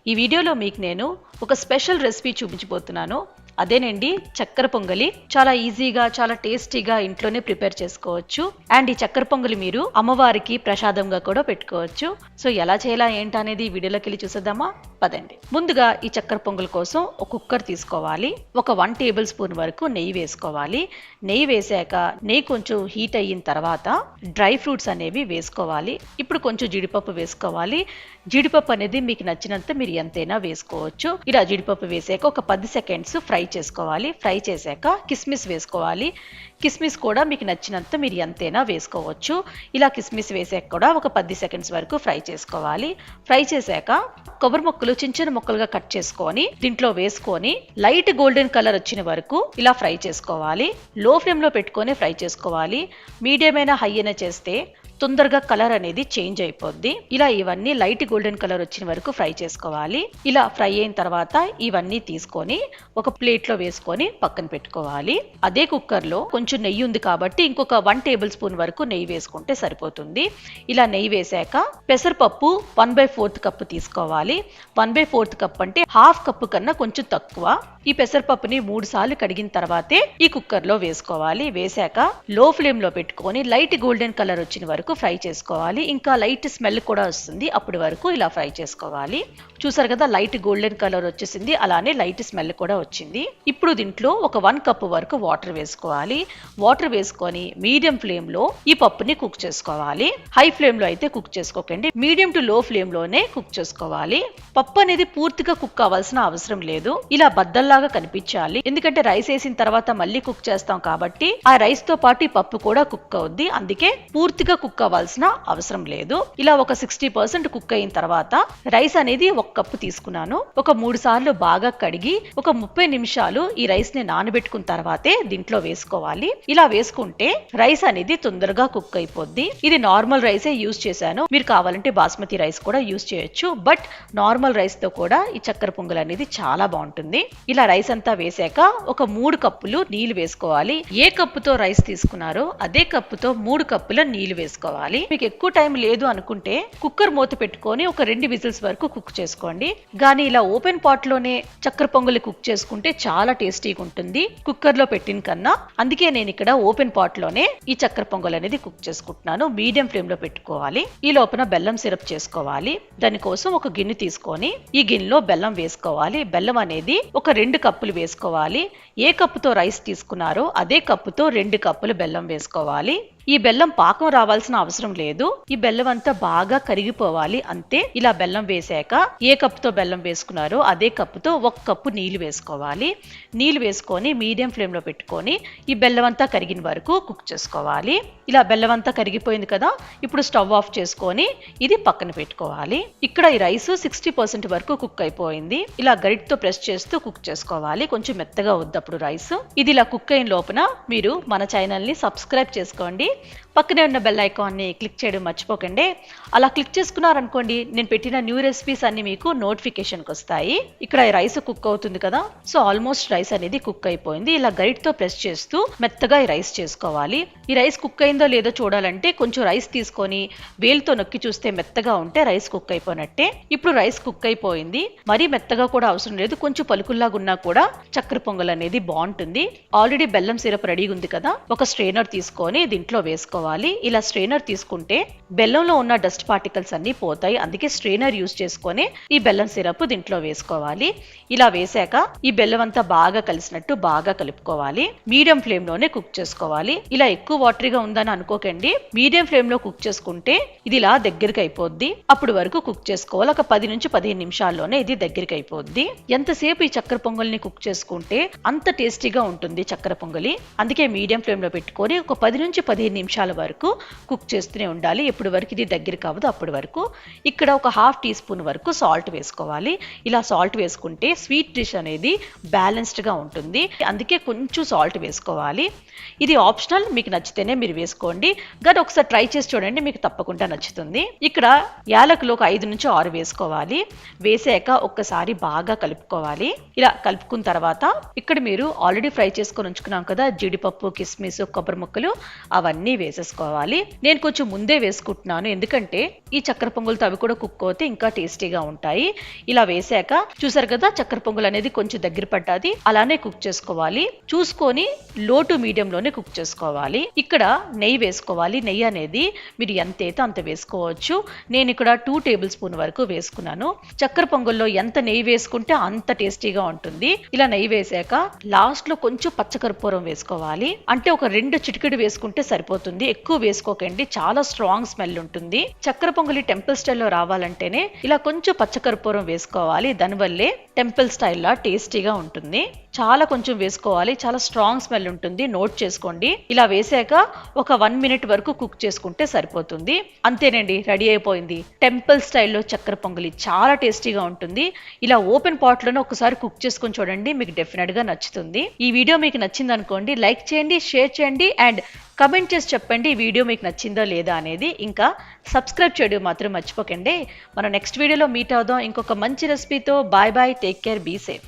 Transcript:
ఈ వీడియోలో మీకు నేను ఒక స్పెషల్ రెసిపీ చూపించబోతున్నాను. అదేనండి చక్కెర పొంగలి. చాలా ఈజీగా చాలా టేస్టీగా ఇంట్లోనే ప్రిపేర్ చేసుకోవచ్చు. అండ్ ఈ చక్కెర పొంగలి మీరు అమ్మవారికి ప్రసాదంగా కూడా పెట్టుకోవచ్చు. సో ఎలా చేయాలా ఏంటనేది ఈ వీడియోలోకి వెళ్ళి చూసేద్దామా? పదండి. ముందుగా ఈ చక్కెర పొంగల్ కోసం ఒక కుక్కర్ తీసుకోవాలి. ఒక 1 టేబుల్ స్పూన్ వరకు నెయ్యి వేసుకోవాలి. నెయ్యి వేసాక నెయ్యి కొంచెం హీట్ అయిన తర్వాత డ్రై ఫ్రూట్స్ అనేవి వేసుకోవాలి. ఇప్పుడు కొంచెం జీడిపప్పు వేసుకోవాలి. జీడిపప్పు అనేది మీకు నచ్చినంత మీరు ఎంతైనా వేసుకోవచ్చు. ఇలా జీడిపప్పు వేసాక ఒక 10 సెకండ్స్ ఫ్రై చేసుకోవాలి. ఫ్రై చేశాక కిస్మిస్ వేసుకోవాలి. కిస్మిస్ కూడా మీకు నచ్చినంత మీరు ఎంతైనా వేసుకోవచ్చు. ఇలా కిస్మిస్ వేసాక కూడా ఒక 10 సెకండ్స్ వరకు ఫ్రై చేసుకోవాలి. ఫ్రై చేశాక కొబ్బరి ముక్కలు చిన్న చిన్న ముక్కలుగా కట్ చేసుకొని దీంట్లో వేసుకొని లైట్ గోల్డెన్ కలర్ వచ్చిన వరకు ఇలా ఫ్రై చేసుకోవాలి. లో ఫ్లేమ్లో పెట్టుకొని ఫ్రై చేసుకోవాలి. మీడియం అయినా హై అయినా చేస్తే తొందరగా కలర్ అనేది చేంజ్ అయిపోద్ది. ఇలా ఇవన్నీ లైట్ గోల్డెన్ కలర్ వచ్చిన వరకు ఫ్రై చేసుకోవాలి. ఇలా ఫ్రై అయిన తర్వాత ఇవన్నీ తీసుకొని ఒక ప్లేట్లో వేసుకొని పక్కన పెట్టుకోవాలి. అదే కుక్కర్లో కొంచెం నెయ్యి ఉంది కాబట్టి ఇంకొక 1 టేబుల్ స్పూన్ వరకు నెయ్యి వేసుకుంటే సరిపోతుంది. ఇలా నెయ్యి వేసాక పెసరపప్పు 1/4 కప్పు తీసుకోవాలి. 1/4 కప్ అంటే హాఫ్ కప్పు కన్నా కొంచెం తక్కువ. ఈ పెసరపప్పుని 3 సార్లు కడిగిన తర్వాతే ఈ కుక్కర్లో వేసుకోవాలి. వేసాక లో ఫ్లేమ్ లో పెట్టుకొని లైట్ గోల్డెన్ కలర్ వచ్చిన వరకు ఫ్రై చేసుకోవాలి. ఇంకా లైట్ స్మెల్ కూడా వస్తుంది. అప్పటి వరకు ఇలా ఫ్రై చేసుకోవాలి. చూసారు కదా, లైట్ గోల్డెన్ కలర్ వచ్చేసింది. అలానే లైట్ స్మెల్ కూడా వచ్చింది. ఇప్పుడు దీంట్లో ఒక 1 కప్పు వరకు వాటర్ వేసుకోవాలి. వాటర్ వేసుకొని మీడియం ఫ్లేమ్ లో ఈ పప్పుని కుక్ చేసుకోవాలి. హై ఫ్లేమ్ లో అయితే కుక్ చేసుకోకండి. మీడియం టు లో ఫ్లేమ్ లోనే కుక్ చేసుకోవాలి. పప్పు అనేది పూర్తిగా కుక్ అవ్వాల్సిన అవసరం లేదు. ఇలా బద్దల్లాగా కనిపించాలి. ఎందుకంటే రైస్ వేసిన తర్వాత మళ్ళీ కుక్ చేస్తాం కాబట్టి ఆ రైస్ తో పాటు ఈ పప్పు కూడా కుక్ అవుద్ది. అందుకే పూర్తిగా కుక్ అవ్వాల్సిన అవసరం లేదు. ఇలా ఒక 60% కుక్ అయిన తర్వాత రైస్ అనేది 1 కప్పు తీసుకున్నాను. ఒక 3 సార్లు బాగా కడిగి ఒక 30 నిమిషాలు ఈ రైస్ ని నానబెట్టుకున్న తర్వాతే దీంట్లో వేసుకోవాలి. ఇలా వేసుకుంటే రైస్ అనేది తొందరగా కుక్ అయిపోద్ది. ఇది నార్మల్ రైసే యూజ్ చేశాను. మీరు కావాలంటే బాస్మతి రైస్ కూడా యూజ్ చేయొచ్చు. బట్ నార్మల్ రైస్ తో కూడా ఈ చక్కెర పొంగల్ అనేది చాలా బాగుంటుంది. ఇలా రైస్ అంతా వేసాక ఒక 3 కప్పులు నీళ్లు వేసుకోవాలి. ఏ కప్పుతో రైస్ తీసుకున్నారో అదే కప్పుతో 3 కప్పుల నీళ్లు వేసుకోవాలి. మీకు ఎక్కువ టైం లేదు అనుకుంటే కుక్కర్ మూత పెట్టుకొని ఒక 2 విజిల్స్ వరకు కుక్ చేసుకోండి. కానీ ఇలా ఓపెన్ పాట్ లోనే చక్కెర పొంగలి కుక్ చేసుకుంటే చాలా టేస్టీగా ఉంటుంది కుక్కర్ లో పెట్టిన కన్నా. అందుకే నేను ఇక్కడ ఓపెన్ పాట్ లోనే ఈ చక్కెర పొంగల్ అనేది కుక్ చేసుకుంటున్నాను. మీడియం ఫ్లేమ్ లో పెట్టుకోవాలి. ఈ లోపల బెల్లం సిరప్ చేసుకోవాలి. దానికోసం ఒక గిన్నె తీసుకొని ఈ గిన్నెలో బెల్లం వేసుకోవాలి. బెల్లం అనేది ఒక 2 కప్పులు వేసుకోవాలి. ఏ కప్పుతో రైస్ తీసుకున్నారో అదే కప్పుతో 2 కప్పులు బెల్లం వేసుకోవాలి. ఈ బెల్లం పాకం రావాల్సిన అవసరం లేదు. ఈ బెల్లం అంతా బాగా కరిగిపోవాలి అంతే. ఇలా బెల్లం వేసాక ఏ కప్పుతో బెల్లం వేసుకున్నారో అదే కప్పుతో 1 కప్పు నీళ్లు వేసుకోవాలి. నీళ్లు వేసుకొని మీడియం ఫ్లేమ్ లో పెట్టుకొని ఈ బెల్లం అంతా కరిగిన వరకు కుక్ చేసుకోవాలి. ఇలా బెల్లం అంతా కరిగిపోయింది కదా, ఇప్పుడు స్టవ్ ఆఫ్ చేసుకొని ఇది పక్కన పెట్టుకోవాలి. ఇక్కడ ఈ రైస్ 60% వరకు కుక్ అయిపోయింది. ఇలా గరిటతో ప్రెస్ చేస్తూ కుక్ చేసుకోవాలి. కొంచెం మెత్తగా వద్దప్పుడు రైస్. ఇది ఇలా కుక్ అయిన లోపల మీరు మన ఛానల్ ని సబ్స్క్రైబ్ చేసుకోండి. పక్కనే ఉన్న బెల్ ఐకాన్ ని క్లిక్ చేయడం మర్చిపోకండి. అలా క్లిక్ చేసుకున్నారనుకోండి నేను పెట్టిన న్యూ రెసిపీస్ అన్ని మీకు నోటిఫికేషన్కి వస్తాయి. ఇక్కడ రైస్ కుక్ అవుతుంది కదా, సో ఆల్మోస్ట్ రైస్ అనేది కుక్ అయిపోయింది. ఇలా గరిటతో ప్రెస్ చేస్తూ మెత్తగా ఈ రైస్ చేసుకోవాలి. ఈ రైస్ కుక్ అయిందో లేదో చూడాలంటే కొంచెం రైస్ తీసుకొని వేలుతో నొక్కి చూస్తే మెత్తగా ఉంటే రైస్ కుక్ అయిపోయినట్టే. ఇప్పుడు రైస్ కుక్ అయిపోయింది. మరీ మెత్తగా కూడా అవసరం లేదు. కొంచెం పలుకుల్లాగా ఉన్నా కూడా చక్కెర పొంగల్ అనేది బాగుంటుంది. ఆల్రెడీ బెల్లం సిరప్ రెడీగా ఉంది కదా, ఒక స్ట్రైనర్ తీసుకొని దీంట్లో వేసుకోవాలి. ఇలా స్ట్రైనర్ తీసుకుంటే బెల్లంలో ఉన్న డస్ట్ పార్టికల్స్ అన్ని పోతాయి. అందుకే స్ట్రైనర్ యూజ్ చేసుకొని ఈ బెల్లం సిరప్ దీంట్లో వేసుకోవాలి. ఇలా వేసాక ఈ బెల్లం అంతా బాగా కలిసినట్టు బాగా కలుపుకోవాలి. మీడియం ఫ్లేమ్ లోనే కుక్ చేసుకోవాలి. ఇలా ఎక్కువ వాటరీగా ఉందని అనుకోకండి. మీడియం ఫ్లేమ్ లో కుక్ చేసుకుంటే ఇది ఇలా దగ్గరికి అయిపోద్ది. అప్పుడు వరకు కుక్ చేసుకోవాలి. ఒక 10 నుంచి 15 నిమిషాల్లోనే ఇది దగ్గరికి అయిపోద్ది. ఎంతసేపు ఈ చక్కెర పొంగల్ని కుక్ చేసుకుంటే అంత టేస్టీగా ఉంటుంది చక్కెర పొంగలి. అందుకే మీడియం ఫ్లేమ్ లో పెట్టుకొని ఒక 10 నుంచి 15 నిమిషాల వరకు కుక్ చేస్తూనే ఉండాలి. ఎప్పుడు వరకు ఇది దగ్గర కావదో అప్పటి వరకు. ఇక్కడ ఒక 1/2 టీ స్పూన్ వరకు సాల్ట్ వేసుకోవాలి. ఇలా సాల్ట్ వేసుకుంటే స్వీట్ డిష్ అనేది బ్యాలెన్స్డ్ గా ఉంటుంది. అందుకే కొంచెం సాల్ట్ వేసుకోవాలి. ఇది ఆప్షనల్, మీకు నచ్చితేనే మీరు వేసుకోండి. కానీ ఒకసారి ట్రై చేసి చూడండి, మీకు తప్పకుండా నచ్చుతుంది. ఇక్కడ యాలకులు ఒక 5 నుంచి 6 వేసుకోవాలి. వేసాక ఒక్కసారి బాగా కలుపుకోవాలి. ఇలా కలుపుకున్న తర్వాత ఇక్కడ మీరు ఆల్రెడీ ఫ్రై చేసుకొని ఉంచుకున్నాం కదా జీడిపప్పు, కిస్మిస్, కొబ్బరి ముక్కలు అవన్నీ వేసి వేసేసుకోవాలి. నేను కొంచెం ముందే వేసుకుంటున్నాను, ఎందుకంటే ఈ చక్కెర పొంగల్తో అవి కూడా కుక్ అవుతే ఇంకా టేస్టీగా ఉంటాయి. ఇలా వేసాక చూసారు కదా, చక్కెర పొంగల్ అనేది కొంచెం దగ్గర పడ్డది, అలానే కుక్ చేసుకోవాలి. చూసుకొని లో టు మీడియం లోనే కుక్ చేసుకోవాలి. ఇక్కడ నెయ్యి వేసుకోవాలి. నెయ్యి అనేది మీరు ఎంత అయితే అంత వేసుకోవచ్చు. నేను ఇక్కడ 2 టేబుల్ స్పూన్ వరకు వేసుకున్నాను. చక్కెర పొంగల్లో ఎంత నెయ్యి వేసుకుంటే అంత టేస్టీగా ఉంటుంది. ఇలా నెయ్యి వేసాక లాస్ట్ లో కొంచెం పచ్చకర్పూరం వేసుకోవాలి. అంటే ఒక 2 చిటికెడు వేసుకుంటే సరిపోతుంది, ఎక్కువ వేసుకోకండి, చాలా స్ట్రాంగ్ స్మెల్ ఉంటుంది. చక్కెర పొంగలి టెంపుల్ స్టైల్లో రావాలంటేనే ఇలా కొంచెం పచ్చకర్పూరం వేసుకోవాలి. దానివల్లే టెంపుల్ స్టైల్లా టేస్టీగా ఉంటుంది. చాలా కొంచెం వేసుకోవాలి, చాలా స్ట్రాంగ్ స్మెల్ ఉంటుంది, నోట్ చేసుకోండి. ఇలా వేసాక ఒక 1 మినిట్ వరకు కుక్ చేసుకుంటే సరిపోతుంది. అంతేనండి, రెడీ అయిపోయింది టెంపుల్ స్టైల్లో చక్కెర పొంగలి. చాలా టేస్టీగా ఉంటుంది. ఇలా ఓపెన్ పాట్ లోనే ఒకసారి కుక్ చేసుకొని చూడండి, మీకు డెఫినెట్ గా నచ్చుతుంది. ఈ వీడియో మీకు నచ్చింది అనుకోండి, లైక్ చేయండి, షేర్ చేయండి అండ్ కమెంట్ చేసి చెప్పండి ఈ వీడియో మీకు నచ్చిందో లేదా అనేది. ఇంకా సబ్స్క్రైబ్ చేయడం మాత్రం మర్చిపోకండి. మనం నెక్స్ట్ వీడియోలో మీట్ అవుదాం ఇంకొక మంచి రెసిపీతో. Bye bye, take care, be safe.